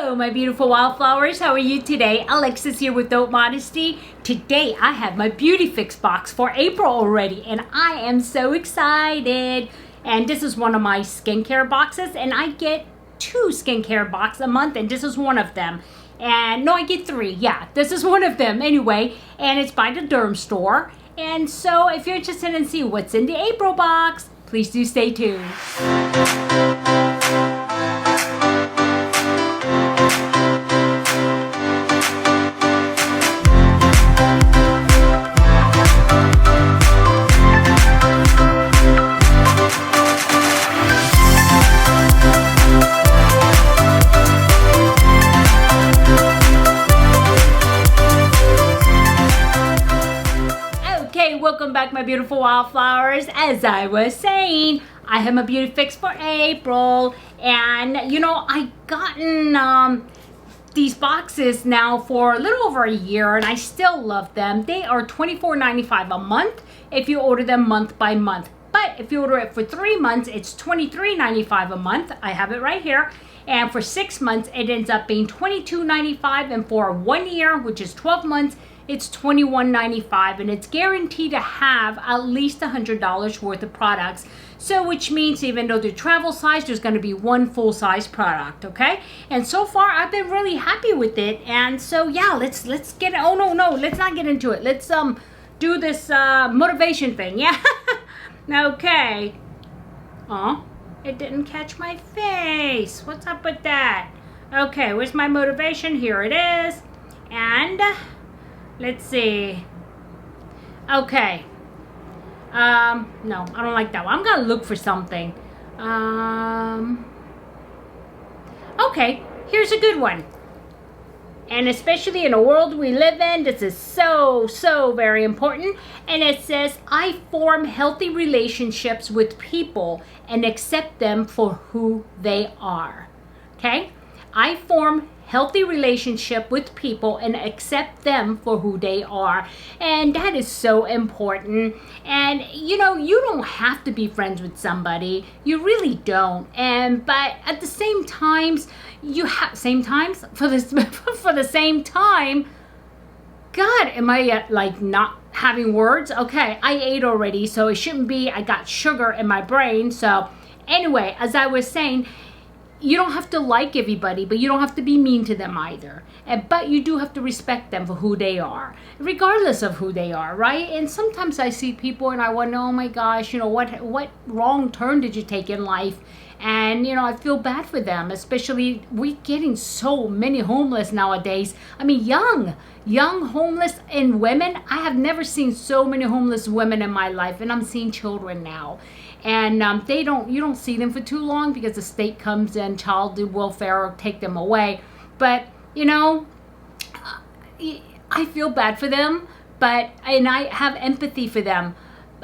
Hello, my beautiful wildflowers. How are you today? Alexis here with Modesty. Today, I have my BeautyFix box for April already, and I am so excited. And this is one of my skincare boxes, and I get 2 skincare boxes a month, and this is one of them. And no, I get 3. Yeah, this is one of them anyway, and it's by the Dermstore. And so, if you're interested in seeing what's in the April box, please do stay tuned. Welcome back, my beautiful wildflowers. As I was saying, I have my BeautyFix for April, and you know, I gotten these boxes now for a little over a year, and I still love them. They are $24.95 a month if you order them month by month, but if you order it for 3 months, it's $23.95 a month. I have it right here. And for 6 months, it ends up being $22.95, and for 1 year, which is 12 months, it's $21.95, and it's guaranteed to have at least $100 worth of products. So which means even though they're travel size, there's going to be 1 full-size product, okay? And so far, I've been really happy with it. And so yeah, let's get it. Oh no, let's not get into it. Let's do this motivation thing. Yeah. Okay. Oh, it didn't catch my face. What's up with that? Okay, where's my motivation? Here it is. And let's see. Okay. No, I don't like that one. I'm gonna look for something. Okay, here's a good one. And especially in the world we live in, this is so very important. And it says, I form healthy relationships with people and accept them for who they are. Okay? I form healthy relationship with people and accept them for who they are. And that is so important. And you know, you don't have to be friends with somebody. You really don't. But at the same times, you have for the same time, God, am I like not having words? Okay, I ate already, so it shouldn't be. I got sugar in my brain. So anyway, as I was saying, you don't have to like everybody, but you don't have to be mean to them either. But you do have to respect them for who they are, regardless of who they are, right? And sometimes I see people and I wonder, oh my gosh, you know, what wrong turn did you take in life? And, you know, I feel bad for them, especially we're getting so many homeless nowadays. I mean, young homeless and women. I have never seen so many homeless women in my life, and I'm seeing children now. And you don't see them for too long because the state comes in, child welfare, or take them away. But, you know, I feel bad for them, and I have empathy for them.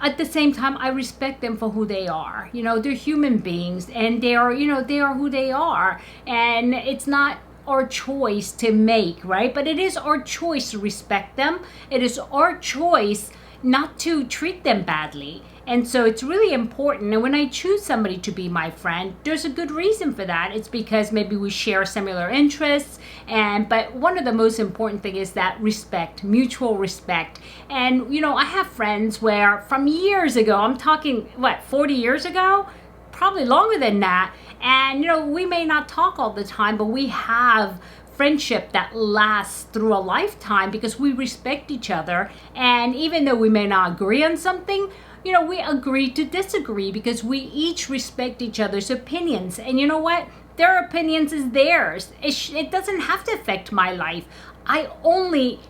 At the same time, I respect them for who they are. You know, they're human beings, and they are who they are. And it's not our choice to make, right? But it is our choice to respect them. It is our choice not to treat them badly. And so it's really important. And when I choose somebody to be my friend, there's a good reason for that. It's because maybe we share similar interests. But one of the most important thing is that respect, mutual respect. And, you know, I have friends where from years ago, I'm talking, 40 years ago? Probably longer than that. And, you know, we may not talk all the time, but we have friendship that lasts through a lifetime because we respect each other. And even though we may not agree on something, you know, we agree to disagree because we each respect each other's opinions. And you know what? Their opinions is theirs. It doesn't have to affect my life. I only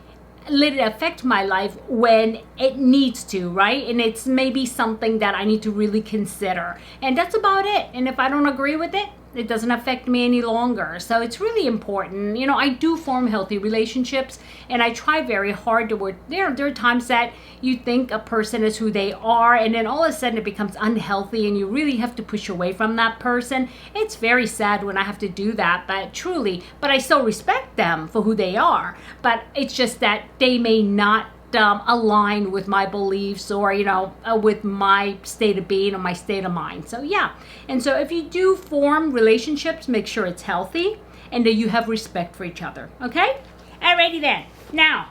let it affect my life when it needs to, right? And it's maybe something that I need to really consider. And that's about it. And if I don't agree with it, it doesn't affect me any longer. So it's really important. You know, I do form healthy relationships, and I try very hard to work. There are times that you think a person is who they are, and then all of a sudden it becomes unhealthy, and you really have to push away from that person. It's very sad when I have to do that, but I still respect them for who they are. But it's just that they may not align with my beliefs or, you know, with my state of being or my state of mind. So yeah. And so if you do form relationships, make sure it's healthy. and that you have respect for each other, okay? Alrighty then. Now,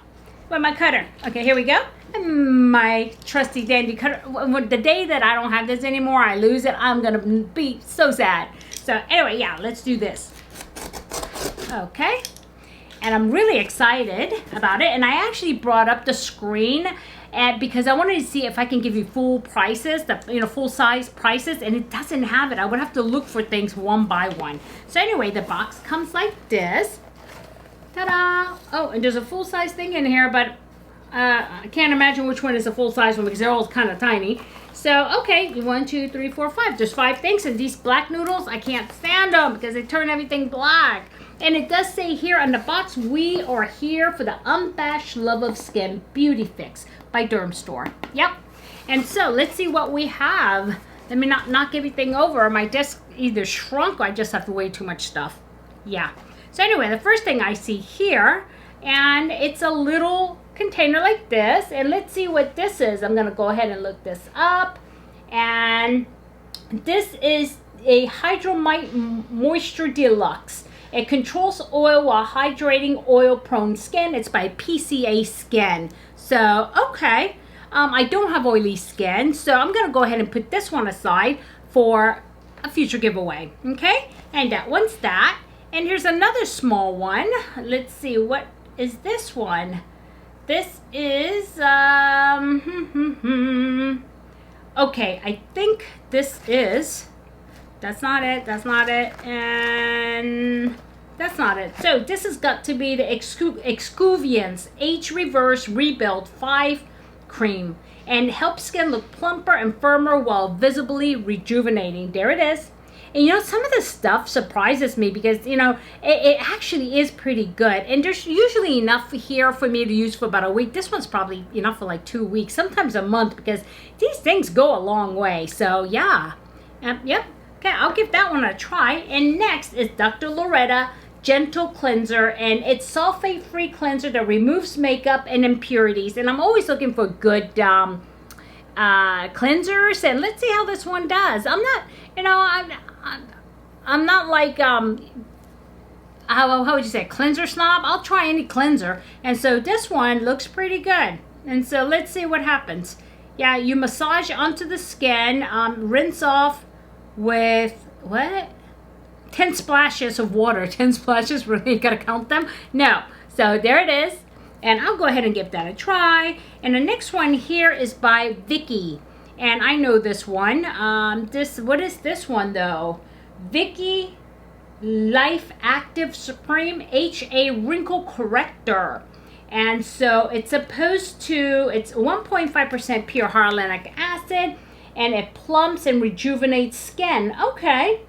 with my cutter. Okay, here we go. My trusty dandy cutter. The day that I don't have this anymore, I lose it, I'm gonna be so sad. So anyway, yeah, let's do this. Okay. And I'm really excited about it. And I actually brought up the screen because I wanted to see if I can give you full prices, full size prices, and it doesn't have it. I would have to look for things one by one. So anyway, the box comes like this. Ta-da! Oh, and there's a full size thing in here, but I can't imagine which one is a full size one because they're all kind of tiny. So, okay, 1, 2, 3, 4, 5. There's 5 things, and these black noodles, I can't stand them because they turn everything black. And it does say here on the box, we are here for the unabashed love of skin BeautyFix by Dermstore. Yep. And so let's see what we have. Let me not knock everything over. My desk either shrunk or I just have way too much stuff. Yeah. So anyway, the first thing I see here, and it's a little container like this. And let's see what this is. I'm going to go ahead and look this up. And this is a Hydromite Moisture Deluxe. It controls oil while hydrating oil-prone skin. It's by IPSY Skin. So, okay. I don't have oily skin, so I'm going to go ahead and put this one aside for a future giveaway. Okay? And that one's that. And here's another small one. Let's see. What is this one? This is, okay, I think this is... That's not it, and that's not it. So this has got to be the Exuviance Age Reverse Rebuild 5 Cream. And helps skin look plumper and firmer while visibly rejuvenating. There it is. And you know, some of this stuff surprises me because, you know, it actually is pretty good. And there's usually enough here for me to use for about a week. This one's probably enough for like 2 weeks, sometimes a month, because these things go a long way. So yeah, yep. Okay, I'll give that one a try. And next is Dr. Loretta Gentle Cleanser, and it's sulfate-free cleanser that removes makeup and impurities. And I'm always looking for good cleansers, and let's see how this one does. I'm not, you know, I'm not like how would you say, cleanser snob. I'll try any cleanser, and so this one looks pretty good. And so let's see what happens. Yeah, you massage onto the skin, rinse off with what? 10 splashes of water. 10 splashes, really? You gotta count them? No. So there it is. And I'll go ahead and give that a try. And the next one here is by Vicky. And I know this one. What is this one though? Vicky Life Active Supreme HA Wrinkle Corrector. And so it's it's 1.5% pure hyaluronic acid. And it plumps and rejuvenates skin. Okay.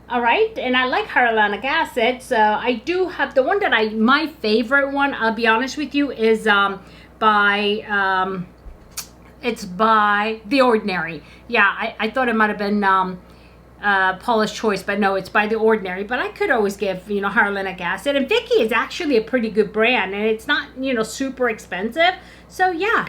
All right. And I like hyaluronic acid. So I do have the one that my favorite one, I'll be honest with you, is it's by The Ordinary. Yeah, I thought it might have been Paula's Choice, but no, it's by The Ordinary. But I could always give, you know, hyaluronic acid. And Vicky is actually a pretty good brand. And it's not, you know, super expensive. So yeah,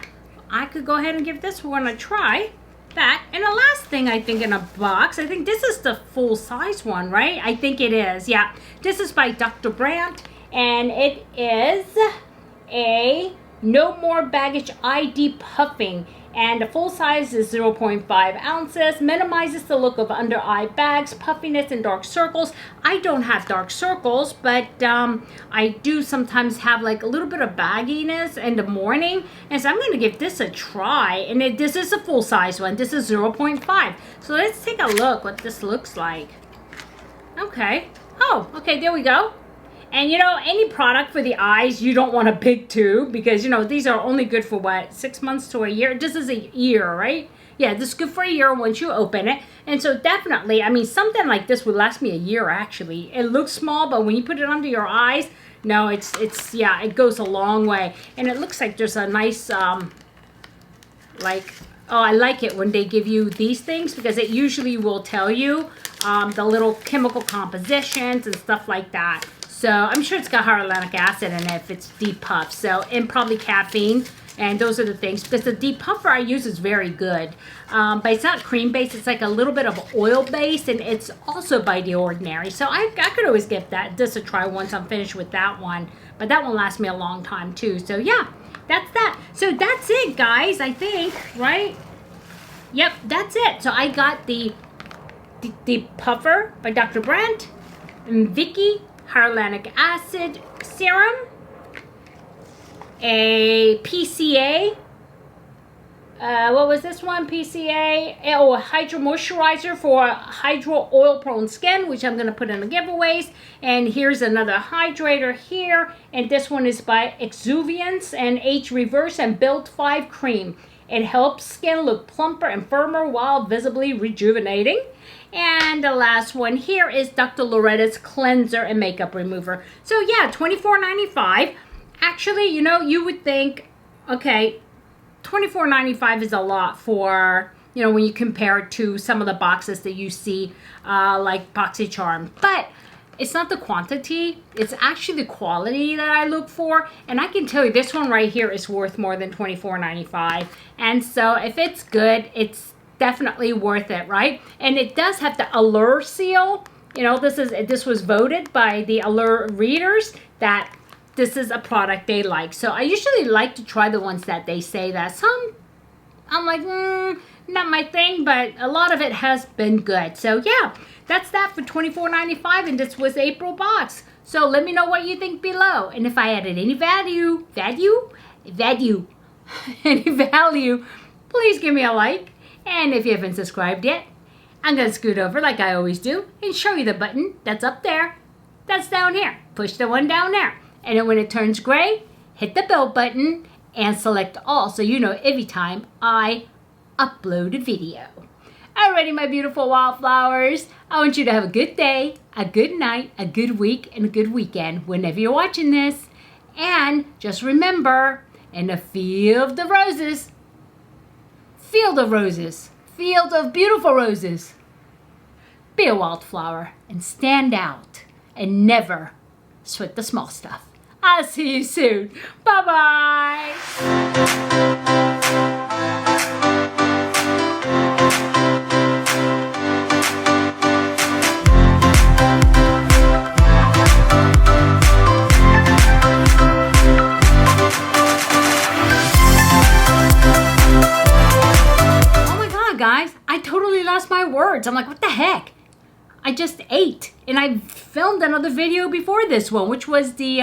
I could go ahead and give this one a try. That. And the last thing I think in a box, I think this is the full size one, right? I think it is. Yeah. This is by Dr. Brandt, and it is a No More Baggage ID Puffing. And the full size is 0.5 ounces, minimizes the look of under eye bags, puffiness, and dark circles. I don't have dark circles, but I do sometimes have like a little bit of bagginess in the morning. And so I'm going to give this a try. And this is a full size one. This is 0.5. So let's take a look what this looks like. Okay. Oh, okay, there we go. And, you know, any product for the eyes, you don't want a big tube because, you know, these are only good for, what, 6 months to a year? This is a year, right? Yeah, this is good for a year once you open it. And so definitely, I mean, something like this would last me a year, actually. It looks small, but when you put it under your eyes, no, yeah, it goes a long way. And it looks like there's a nice, like, oh, I like it when they give you these things because it usually will tell you the little chemical compositions and stuff like that. So I'm sure it's got hyaluronic acid in it if it's deep puff. So, and probably caffeine. And those are the things, because the depuffer I use is very good. But it's not cream based, it's like a little bit of oil based, and it's also by The Ordinary. So I could always give that just a try once I'm finished with that one. But that one lasts me a long time too. So yeah, that's that. So that's it, guys, I think, right? Yep, that's it. So I got the Puffer by Dr. Brandt, and Vicky Hyaluronic Acid Serum, a PCA, what was this one? PCA, oh, a Hydro Moisturizer for hydro oil prone skin, which I'm going to put in the giveaways. And here's another hydrator here, and this one is by Exuviance and Age Reverse and Build 5 Cream. It helps skin look plumper and firmer while visibly rejuvenating. And the last one here is Dr. Loretta's Cleanser and Makeup Remover. So yeah, $24.95. Actually, you know, you would think, okay, $24.95 is a lot for, you know, when you compare it to some of the boxes that you see, like BoxyCharm. But it's not the quantity, it's actually the quality that I look for. And I can tell you this one right here is worth more than $24.95. And so if it's good, it's definitely worth it, right? And it does have the Allure seal. You know, this was voted by the Allure readers that this is a product they like. So I usually like to try the ones that they say that. Some, I'm like, not my thing, but a lot of it has been good. So yeah, that's that for $24.95, and this was April box. So let me know what you think below. And if I added any value, any value, please give me a like. And if you haven't subscribed yet, I'm going to scoot over like I always do and show you the button that's up there, that's down here. Push the one down there. And then when it turns gray, hit the bell button and select all so you know every time I upload a video. Alrighty, my beautiful wildflowers, I want you to have a good day, a good night, a good week, and a good weekend whenever you're watching this. And just remember, in the field of roses, field of roses, field of beautiful roses, be a wildflower and stand out and never sweat the small stuff. I'll see you soon. Bye-bye. Guys, I totally lost my words. I'm like, what the heck? I just ate, and I filmed another video before this one, which was the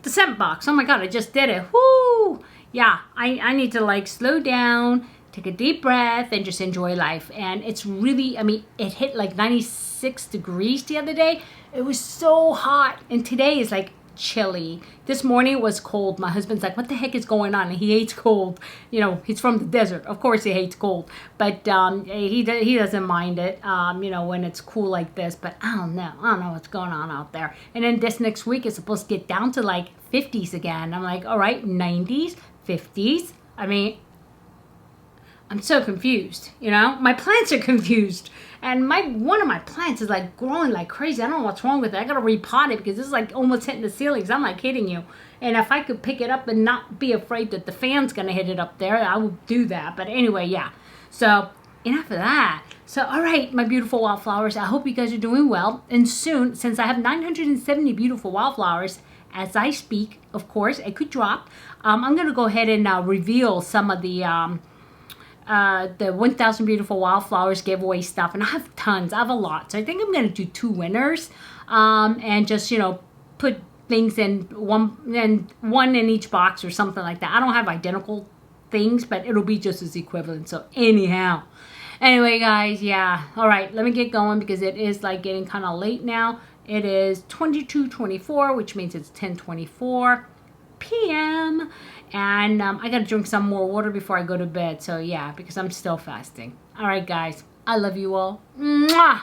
Scentbox. Oh my god, I just did it. Whoo! Yeah, I need to like slow down, take a deep breath, and just enjoy life. And it's really, I mean, it hit like 96 degrees the other day. It was so hot, and today is like chilly. This morning it was cold. My husband's like, what the heck is going on? And he hates cold. You know, he's from the desert. Of course he hates cold. But he doesn't mind it, you know, when it's cool like this. But I don't know what's going on out there. And then this next week is supposed to get down to like 50s again. I'm like, all right, 90s, 50s. I mean, I'm so confused, you know? My plants are confused. And one of my plants is like growing like crazy. I don't know what's wrong with it. I gotta repot it because this is like almost hitting the ceilings. I'm not kidding you. And if I could pick it up and not be afraid that the fan's gonna hit it up there, I would do that. But anyway, yeah. So enough of that. So all right, my beautiful wildflowers, I hope you guys are doing well. And soon, since I have 970 beautiful wildflowers, as I speak, of course, it could drop. I'm gonna go ahead and reveal some of the 1000 Beautiful Wildflowers giveaway stuff, and I have tons. I have a lot, so I think I'm gonna do 2 winners, and just, you know, put things in one in each box or something like that. I don't have identical things, but it'll be just as equivalent. So anyhow, anyway, guys, yeah. All right, let me get going because it is like getting kind of late now. It is 22:24, which means it's 10:24 p.m. And I gotta drink some more water before I go to bed. So yeah, because I'm still fasting. All right, guys, I love you all. Mwah!